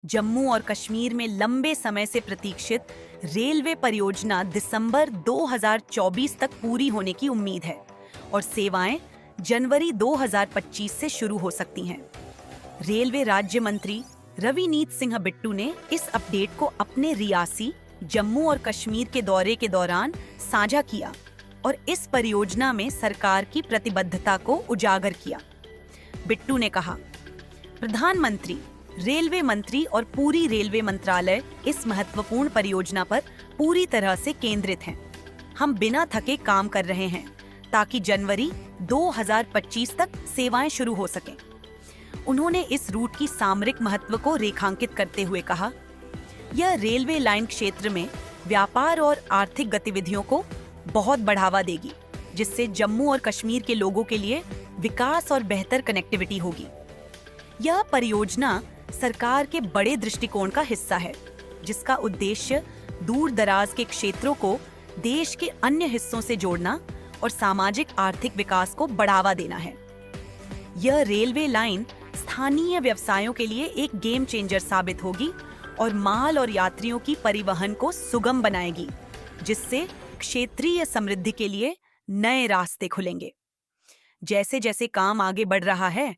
जम्मू और कश्मीर में लंबे समय से प्रतीक्षित रेलवे परियोजना दिसंबर 2024 तक पूरी होने की उम्मीद है और सेवाएं जनवरी 2025 से शुरू हो सकती हैं। रेलवे राज्य मंत्री रविनीत सिंह बिट्टू ने इस अपडेट को अपने रियासी जम्मू और कश्मीर के दौरे के दौरान साझा किया और इस परियोजना में सरकार की प्रतिबद्धता को उजागर किया। बिट्टू ने कहा, प्रधानमंत्री, रेलवे मंत्री और पूरी रेलवे मंत्रालय इस महत्वपूर्ण परियोजना पर पूरी तरह से केंद्रित हैं। हम बिना थके काम कर रहे हैं ताकि जनवरी 2025 तक सेवाएं शुरू हो सकें। उन्होंने इस रूट की सामरिक महत्व को रेखांकित करते हुए कहा, यह रेलवे लाइन क्षेत्र में व्यापार और आर्थिक गतिविधियों को बहुत बढ़ावा देगी, जिससे जम्मू और कश्मीर के लोगों के लिए विकास और बेहतर कनेक्टिविटी होगी। यह परियोजना सरकार के बड़े दृष्टिकोण का हिस्सा है, जिसका उद्देश्य दूर दराज के क्षेत्रों को देश के अन्य हिस्सों से जोड़ना और सामाजिक आर्थिक विकास को बढ़ावा देना है। यह रेलवे लाइन स्थानीय व्यवसायों के लिए एक गेम चेंजर साबित होगी और माल और यात्रियों की परिवहन को सुगम बनाएगी, जिससे क्षेत्रीय समृद्धि के लिए नए रास्ते खुलेंगे। जैसे जैसे काम आगे बढ़ रहा है,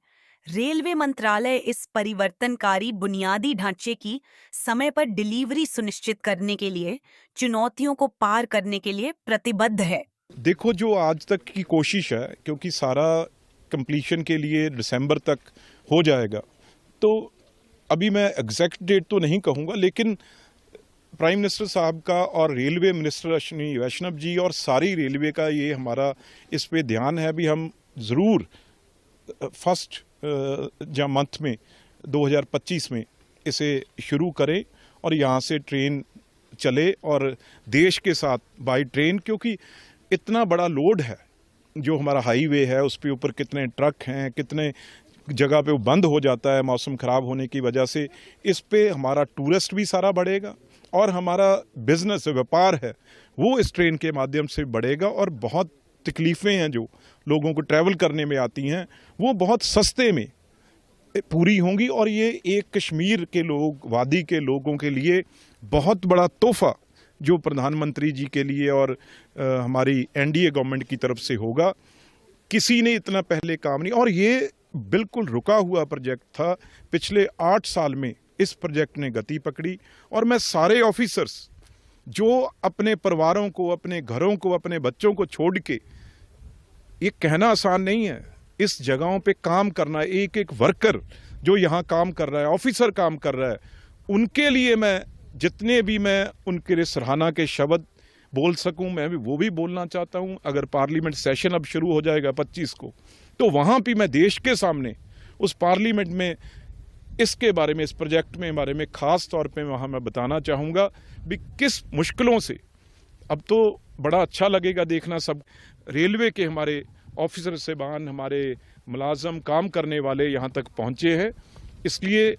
रेलवे मंत्रालय इस परिवर्तनकारी बुनियादी ढांचे की समय पर डिलीवरी सुनिश्चित करने के लिए चुनौतियों को पार करने के लिए प्रतिबद्ध है। देखो, जो आज तक की कोशिश है, क्योंकि सारा कंप्लीशन के लिए दिसंबर तक हो जाएगा, तो अभी मैं एग्जैक्ट डेट तो नहीं कहूँगा, लेकिन प्राइम मिनिस्टर साहब का और रेलवे मिनिस्टर अश्विनी वैष्णव जी और सारी रेलवे का ये हमारा इस पे ध्यान है। भी हम ज़रूर फर्स्ट मंथ में 2025 में इसे शुरू करें और यहाँ से ट्रेन चले और देश के साथ बाई ट्रेन, क्योंकि इतना बड़ा लोड है जो हमारा हाईवे है, उस पे ऊपर कितने ट्रक हैं, कितने जगह पे वो बंद हो जाता है मौसम ख़राब होने की वजह से। इस पे हमारा टूरिस्ट भी सारा बढ़ेगा और हमारा बिजनेस व्यापार है वो इस ट्रेन के माध्यम से बढ़ेगा और बहुत तकलीफ़ें हैं जो लोगों को ट्रैवल करने में आती हैं वो बहुत सस्ते में पूरी होंगी। और ये एक कश्मीर के लोग, वादी के लोगों के लिए बहुत बड़ा तोहफा जो प्रधानमंत्री जी के लिए और हमारी एनडीए गवर्नमेंट की तरफ से होगा। किसी ने इतना पहले काम नहीं, और ये बिल्कुल रुका हुआ प्रोजेक्ट था। पिछले 8 साल में इस प्रोजेक्ट ने गति पकड़ी और मैं सारे ऑफिसर्स जो अपने परिवारों को, अपने घरों को, अपने बच्चों को छोड़ के, ये कहना आसान नहीं है, इस जगहों पे काम करना, एक एक वर्कर जो यहाँ काम कर रहा है, ऑफिसर काम कर रहा है, उनके लिए मैं जितने भी मैं उनके लिए सराहना के शब्द बोल सकूं मैं भी वो भी बोलना चाहता हूं। अगर पार्लियामेंट सेशन अब शुरू हो जाएगा 25 को, तो वहाँ भी मैं देश के सामने उस पार्लियामेंट में इसके बारे में, इस प्रोजेक्ट में बारे में खास तौर पे वहाँ मैं बताना चाहूँगा भी किस मुश्किलों से। अब तो बड़ा अच्छा लगेगा देखना, सब रेलवे के हमारे ऑफिसर साहबान, हमारे मुलाजम, काम करने वाले यहाँ तक पहुँचे हैं, इसलिए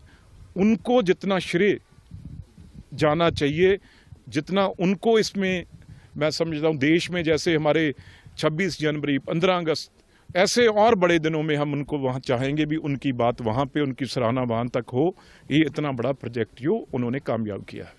उनको जितना श्रेय जाना चाहिए, जितना उनको इसमें मैं समझता हूँ देश में जैसे हमारे 26 जनवरी, 15 अगस्त ऐसे और बड़े दिनों में हम उनको वहाँ चाहेंगे भी उनकी बात वहाँ पे, उनकी सराहना वहाँ तक हो। ये इतना बड़ा प्रोजेक्ट जो उन्होंने कामयाब किया है।